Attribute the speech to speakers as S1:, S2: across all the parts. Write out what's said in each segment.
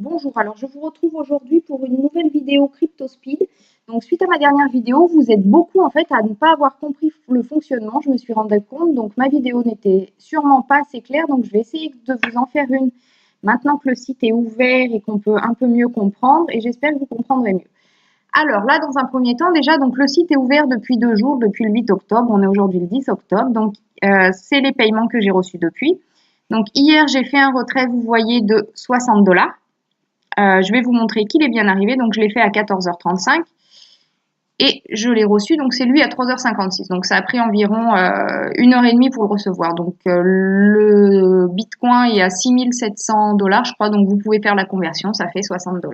S1: Bonjour, alors je vous retrouve aujourd'hui pour une nouvelle vidéo CryptoSpeed. Donc suite à ma dernière vidéo, vous êtes beaucoup en fait à ne pas avoir compris le fonctionnement, je me suis rendu compte, donc ma vidéo n'était sûrement pas assez claire, donc je vais essayer de vous en faire une maintenant que le site est ouvert et qu'on peut un peu mieux comprendre, et j'espère que vous comprendrez mieux. Alors là, dans un premier temps, déjà, donc le site est ouvert depuis 2 jours, depuis le 8 octobre, on est aujourd'hui le 10 octobre, donc c'est les paiements que j'ai reçus depuis. Donc hier, j'ai fait un retrait, vous voyez, de 60 $. Je vais vous montrer qu'il est bien arrivé. Donc, je l'ai fait à 14h35 et je l'ai reçu. Donc, c'est lui à 3h56. Donc, ça a pris environ 1h30 pour le recevoir. Donc, le Bitcoin est à 6700 $, je crois. Donc, vous pouvez faire la conversion. Ça fait 60 $.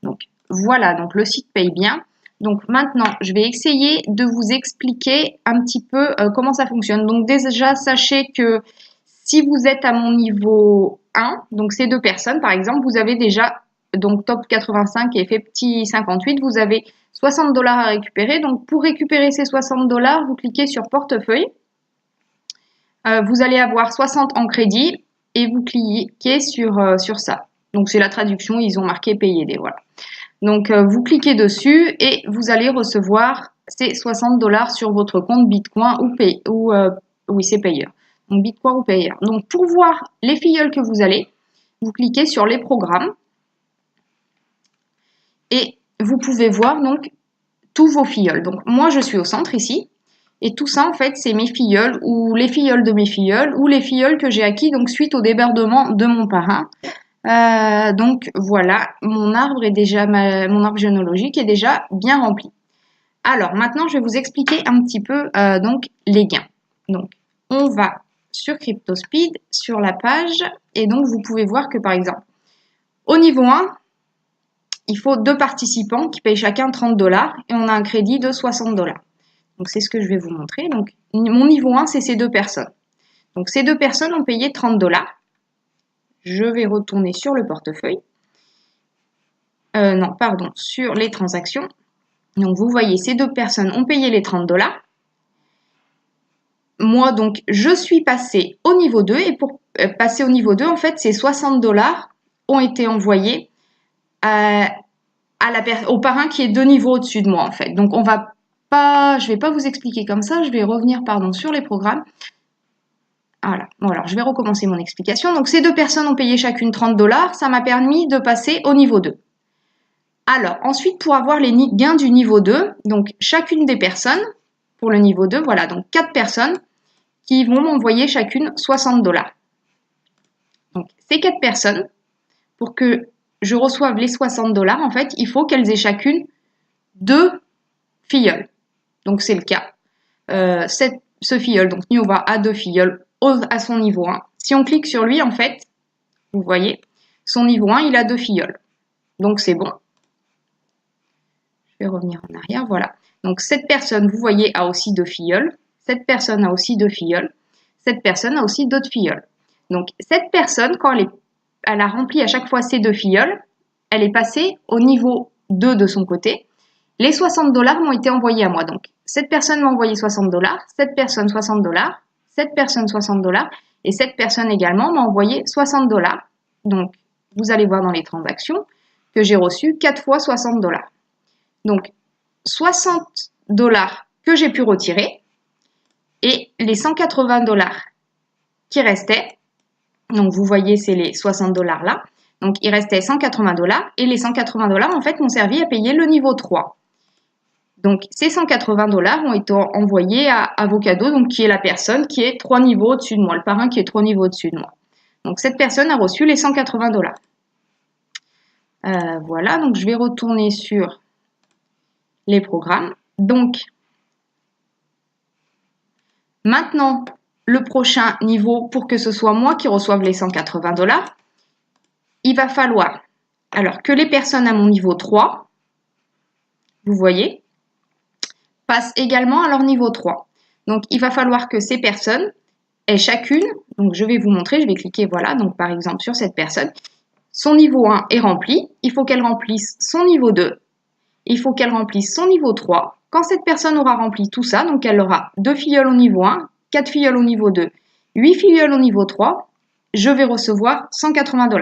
S1: Donc, voilà. Donc, le site paye bien. Donc, maintenant, je vais essayer de vous expliquer un petit peu comment ça fonctionne. Donc, déjà, sachez que si vous êtes à mon niveau 1, donc ces deux personnes, par exemple, vous avez déjà, donc top 85 et fait petit 58, vous avez 60 $ à récupérer. Donc, pour récupérer ces 60 $, vous cliquez sur portefeuille. Vous allez avoir 60 en crédit et vous cliquez sur ça. Donc, c'est la traduction, ils ont marqué payer des, voilà. Donc, vous cliquez dessus et vous allez recevoir ces 60 $ sur votre compte Bitcoin oui, c'est payeur. Donc, Bitcoin ou Payer. Donc, pour voir les filleuls que vous allez, vous cliquez sur les programmes et vous pouvez voir donc tous vos filleuls. Donc, moi, je suis au centre ici et tout ça, en fait, c'est mes filleuls ou les filleuls de mes filleuls ou les filleuls que j'ai acquis donc suite au débordement de mon parrain. Donc, voilà, mon arbre généalogique est déjà bien rempli. Alors, maintenant, je vais vous expliquer un petit peu donc les gains. Donc, on va sur CryptoSpeed, sur la page, et donc vous pouvez voir que par exemple, au niveau 1, il faut 2 participants qui payent chacun 30 $ et on a un crédit de 60 $. Donc c'est ce que je vais vous montrer. Donc mon niveau 1, c'est ces 2 personnes. Donc ces 2 personnes ont payé 30 $. Je vais retourner sur le portefeuille. Non, pardon, sur les transactions. Donc vous voyez, ces 2 personnes ont payé les 30 $. Moi, donc, je suis passée au niveau 2 et pour passer au niveau 2, en fait, ces 60 $ ont été envoyés au parrain qui est 2 niveaux au-dessus de moi, en fait. Donc, je vais pas vous expliquer comme ça, je vais revenir, pardon, sur les programmes. Voilà. Bon, alors, je vais recommencer mon explication. Donc, ces 2 personnes ont payé chacune 30 $, ça m'a permis de passer au niveau 2. Alors, ensuite, pour avoir les gains du niveau 2, donc, chacune des personnes, pour le niveau 2, voilà, donc 4 personnes, qui vont m'envoyer chacune 60 $. Donc, ces 4 personnes, pour que je reçoive les 60 $, en fait, il faut qu'elles aient chacune 2 filleuls. Donc, c'est le cas. Ce filleul, donc Niova a 2 filleuls à son niveau 1. Si on clique sur lui, en fait, vous voyez, son niveau 1, il a 2 filleuls. Donc, c'est bon. Je vais revenir en arrière, voilà. Donc, cette personne, vous voyez, a aussi 2 filleuls. Cette personne a aussi 2 filleuls. Cette personne a aussi d'autres filleuls. Donc, cette personne, quand elle a rempli à chaque fois ces 2 filleuls, elle est passée au niveau 2 de son côté. Les 60 $ m'ont été envoyés à moi. Donc, cette personne m'a envoyé 60 $, cette personne 60 $, cette personne 60 $, et cette personne également m'a envoyé 60 $. Donc, vous allez voir dans les transactions que j'ai reçu 4 fois 60 $. Donc, 60 $ que j'ai pu retirer et les 180 $ qui restaient. Donc, vous voyez, c'est les 60 $ là. Donc, il restait 180 $ et les 180 $, en fait, m'ont servi à payer le niveau 3. Donc, ces 180 $ ont été envoyés à Avocado, donc qui est la personne qui est 3 niveaux au-dessus de moi, le parrain qui est 3 niveaux au-dessus de moi. Donc, cette personne a reçu les 180 $. Voilà, donc je vais retourner sur les programmes. Donc, maintenant, le prochain niveau, pour que ce soit moi qui reçoive les 180 $, il va falloir alors que les personnes à mon niveau 3, vous voyez, passent également à leur niveau 3. Donc, il va falloir que ces personnes aient chacune, donc je vais vous montrer, je vais cliquer, voilà, donc par exemple sur cette personne, son niveau 1 est rempli, il faut qu'elle remplisse son niveau 2, il faut qu'elle remplisse son niveau 3. Quand cette personne aura rempli tout ça, donc elle aura 2 filleuls au niveau 1, 4 filleuls au niveau 2, 8 filleuls au niveau 3, je vais recevoir 180 $.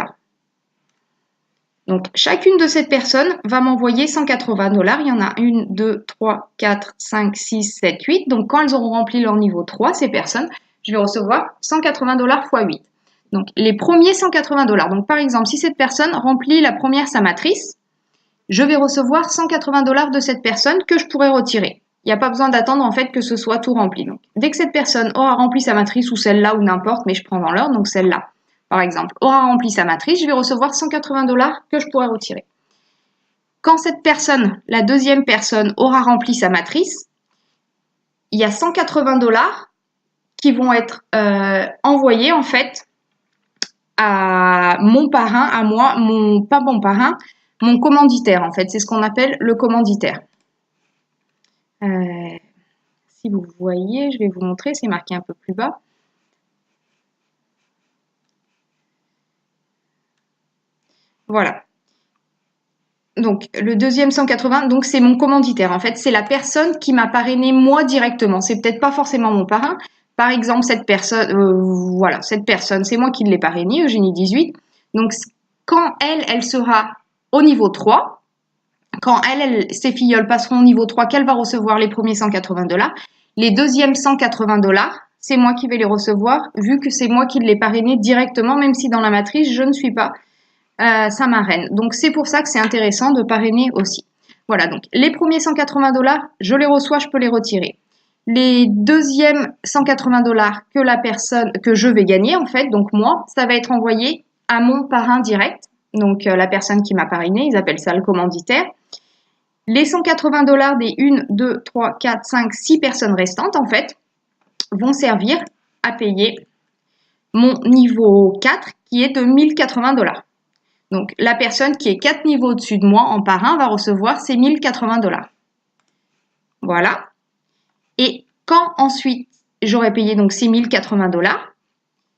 S1: Donc, chacune de ces personnes va m'envoyer 180 $. Il y en a 1, 2, 3, 4, 5, 6, 7, 8. Donc, quand elles auront rempli leur niveau 3, ces personnes, je vais recevoir 180 $ x 8. Donc, les premiers 180 $. Donc, par exemple, si cette personne remplit la première sa matrice, je vais recevoir 180 $ de cette personne que je pourrai retirer. Il n'y a pas besoin d'attendre en fait que ce soit tout rempli. Donc, dès que cette personne aura rempli sa matrice ou celle-là ou n'importe, mais je prends dans l'ordre, donc celle-là, par exemple, aura rempli sa matrice, je vais recevoir 180 $ que je pourrai retirer. Quand cette personne, la deuxième personne, aura rempli sa matrice, il y a 180 $ qui vont être envoyés en fait à mon parrain, à moi, pas mon parrain, mon commanditaire en fait. C'est ce qu'on appelle le commanditaire. Si vous voyez, je vais vous montrer, c'est marqué un peu plus bas. Voilà. Donc, le deuxième 180, donc c'est mon commanditaire. En fait, c'est la personne qui m'a parrainé moi directement. C'est peut-être pas forcément mon parrain. Par exemple, cette personne, voilà, cette personne, c'est moi qui l'ai parrainée, Eugénie 18. Donc, quand elle sera au niveau 3, quand ses filleuls passeront au niveau 3, qu'elle va recevoir les premiers 180 $, les deuxièmes 180 $, c'est moi qui vais les recevoir, vu que c'est moi qui l'ai parrainé directement, même si dans la matrice, je ne suis pas sa marraine. Donc, c'est pour ça que c'est intéressant de parrainer aussi. Voilà, donc les premiers 180 $, je les reçois, je peux les retirer. Les deuxièmes 180 $ que je vais gagner, en fait, donc moi, ça va être envoyé à mon parrain direct. Donc, la personne qui m'a parrainé, ils appellent ça le commanditaire. Les 180 $ des 1, 2, 3, 4, 5, 6 personnes restantes, en fait, vont servir à payer mon niveau 4 qui est de 1080 $. Donc, la personne qui est 4 niveaux au-dessus de moi en parrain va recevoir ses 1080 $. Voilà. Et quand ensuite j'aurai payé donc ces 1080 $,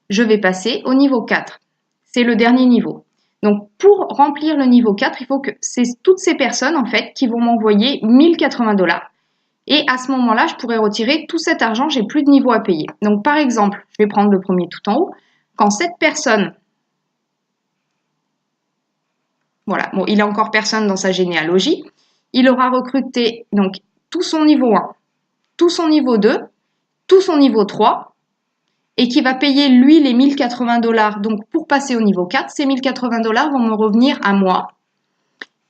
S1: je vais passer au niveau 4. C'est le dernier niveau. Donc, pour remplir le niveau 4, il faut que c'est toutes ces personnes, en fait, qui vont m'envoyer 1080 $. Et à ce moment-là, je pourrai retirer tout cet argent, j'ai plus de niveau à payer. Donc, par exemple, je vais prendre le premier tout en haut. Quand cette personne, voilà, bon, il a encore personne dans sa généalogie, il aura recruté donc tout son niveau 1, tout son niveau 2, tout son niveau 3, et qui va payer lui les 1080 $. Donc, pour passer au niveau 4, ces 1080 $ vont me revenir à moi.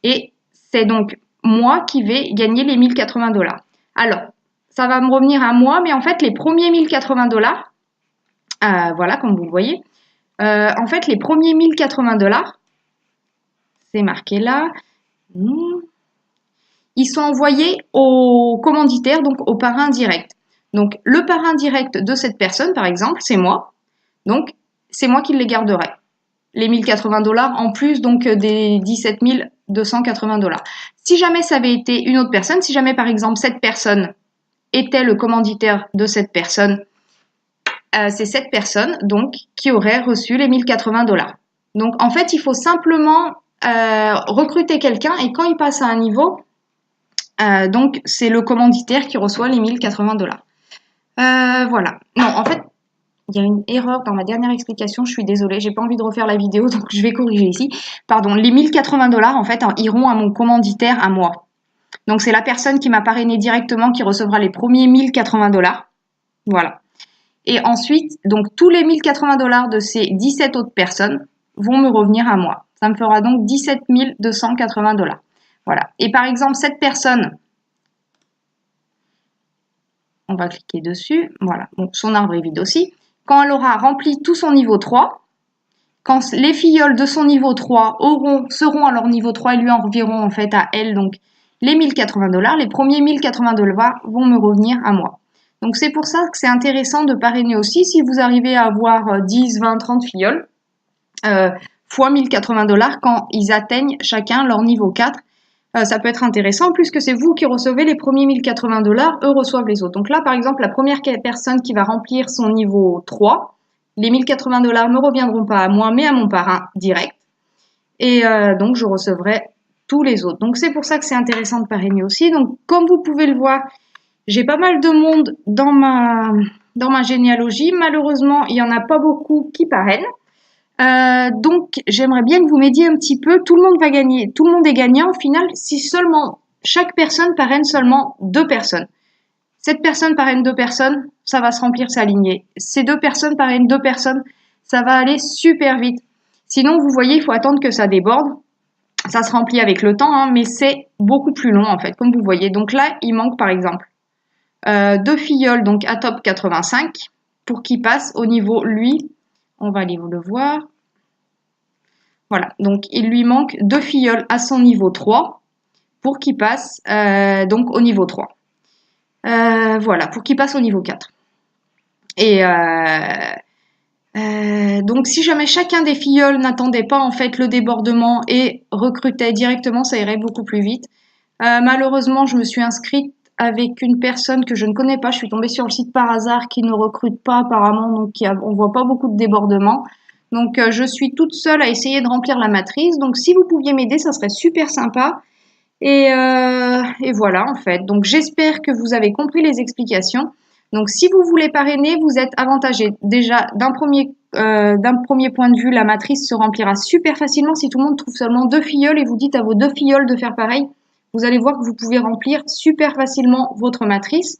S1: Et c'est donc moi qui vais gagner les 1080 $. Alors, ça va me revenir à moi, mais en fait, les premiers 1080 $, voilà, comme vous le voyez, en fait, les premiers 1080 $, c'est marqué là, ils sont envoyés au commanditaire, donc au parrain direct. Donc, le parrain direct de cette personne, par exemple, c'est moi. Donc, c'est moi qui les garderai. Les 1080 $ en plus donc des 17 280 $. Si jamais ça avait été une autre personne, si jamais par exemple cette personne était le commanditaire de cette personne, c'est cette personne donc qui aurait reçu les 1080 $. Donc en fait, il faut simplement recruter quelqu'un et quand il passe à un niveau, donc c'est le commanditaire qui reçoit les 1080 $. Voilà. Non, en fait, il y a une erreur dans ma dernière explication, je suis désolée, j'ai pas envie de refaire la vidéo, donc je vais corriger ici. Pardon, les 1080 $, en fait, iront à mon commanditaire, à moi. Donc, c'est la personne qui m'a parrainé directement qui recevra les premiers 1080 $. Voilà. Et ensuite, donc, tous les 1080 $ de ces 17 autres personnes vont me revenir à moi. Ça me fera donc 17 280 $. Voilà. Et par exemple, cette personne, on va cliquer dessus. Voilà. Donc, son arbre est vide aussi. Quand elle aura rempli tout son niveau 3, quand les filleuls de son niveau 3 seront à leur niveau 3 et lui enverront en fait à elle donc les 1080 $, les premiers 1080 $ vont me revenir à moi. Donc c'est pour ça que c'est intéressant de parrainer aussi si vous arrivez à avoir 10, 20, 30 filleuls fois 1080 $ quand ils atteignent chacun leur niveau 4. Ça peut être intéressant puisque c'est vous qui recevez les premiers 1080 $, eux reçoivent les autres. Donc là, par exemple, la première personne qui va remplir son niveau 3, les 1080 $ ne reviendront pas à moi, mais à mon parrain direct. Et donc, je recevrai tous les autres. Donc, c'est pour ça que c'est intéressant de parrainer aussi. Donc, comme vous pouvez le voir, j'ai pas mal de monde dans ma généalogie. Malheureusement, il n'y en a pas beaucoup qui parrainent. Donc, j'aimerais bien que vous m'aidiez un petit peu. Tout le monde va gagner. Tout le monde est gagnant au final si seulement chaque personne parraine seulement 2 personnes. Cette personne parraine 2 personnes, ça va se remplir sa lignée. Ces 2 personnes parrainent 2 personnes, ça va aller super vite. Sinon, vous voyez, il faut attendre que ça déborde. Ça se remplit avec le temps, hein, mais c'est beaucoup plus long en fait, comme vous voyez. Donc là, il manque par exemple 2 filleuls, donc à top 85, pour qu'il passe au niveau, lui, on va aller vous le voir. Voilà, donc il lui manque 2 filleuls à son niveau 3 pour qu'il passe donc au niveau 3. Voilà, pour qu'il passe au niveau 4. Et donc si jamais chacun des filleuls n'attendait pas en fait le débordement et recrutait directement, ça irait beaucoup plus vite. Malheureusement, je me suis inscrite avec une personne que je ne connais pas. Je suis tombée sur le site par hasard qui ne recrute pas apparemment, donc on voit pas beaucoup de débordement. Donc je suis toute seule à essayer de remplir la matrice. Donc si vous pouviez m'aider, ça serait super sympa. Et voilà en fait. Donc j'espère que vous avez compris les explications. Donc si vous voulez parrainer, vous êtes avantagé. Déjà d'un premier point de vue, la matrice se remplira super facilement si tout le monde trouve seulement 2 filleuls et vous dites à vos 2 filleuls de faire pareil. Vous allez voir que vous pouvez remplir super facilement votre matrice.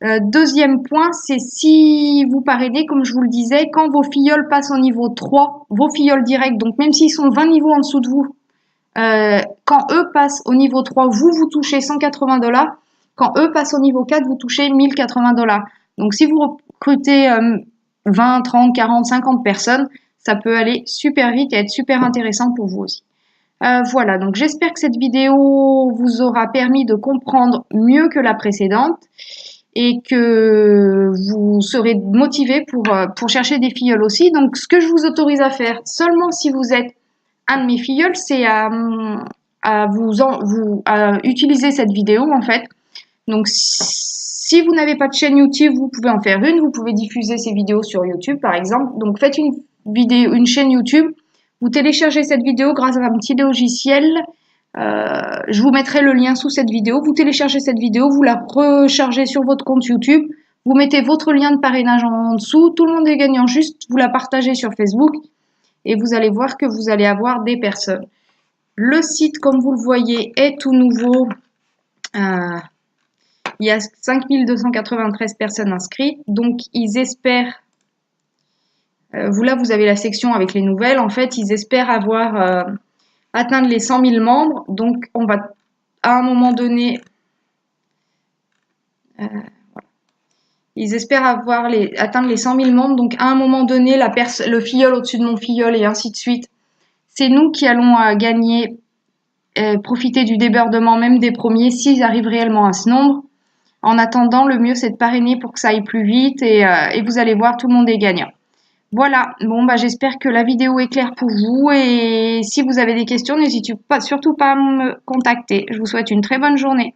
S1: Deuxième point, c'est si vous parrainez, comme je vous le disais, quand vos filleuls passent au niveau 3, vos filleuls directs, donc même s'ils sont 20 niveaux en dessous de vous, quand eux passent au niveau 3, vous touchez 180 $. Quand eux passent au niveau 4, vous touchez 1080 $. Donc si vous recrutez 20, 30, 40, 50 personnes, ça peut aller super vite et être super intéressant pour vous aussi. Voilà, donc j'espère que cette vidéo vous aura permis de comprendre mieux que la précédente et que vous serez motivé pour chercher des filleuls aussi. Donc ce que je vous autorise à faire, seulement si vous êtes un de mes filleuls, c'est à utiliser cette vidéo en fait. Donc si vous n'avez pas de chaîne YouTube, vous pouvez en faire une, vous pouvez diffuser ces vidéos sur YouTube par exemple. Donc faites une chaîne YouTube. Vous téléchargez cette vidéo grâce à un petit logiciel. Je vous mettrai le lien sous cette vidéo. Vous téléchargez cette vidéo, vous la rechargez sur votre compte YouTube. Vous mettez votre lien de parrainage en dessous. Tout le monde est gagnant. Juste, vous la partagez sur Facebook. Et vous allez voir que vous allez avoir des personnes. Le site, comme vous le voyez, est tout nouveau. Il y a 5293 personnes inscrites. Donc, ils espèrent... là, vous avez la section avec les nouvelles. En fait, ils espèrent avoir atteindre les 100 000 membres. Donc, on va, à un moment donné... Ils espèrent atteindre les 100 000 membres. Donc, à un moment donné, le filleul au-dessus de mon filleul et ainsi de suite. C'est nous qui allons gagner, profiter du débordement même des premiers s'ils arrivent réellement à ce nombre. En attendant, le mieux, c'est de parrainer pour que ça aille plus vite et vous allez voir, tout le monde est gagnant. Voilà, bon, j'espère que la vidéo est claire pour vous et si vous avez des questions, n'hésitez surtout pas à me contacter. Je vous souhaite une très bonne journée.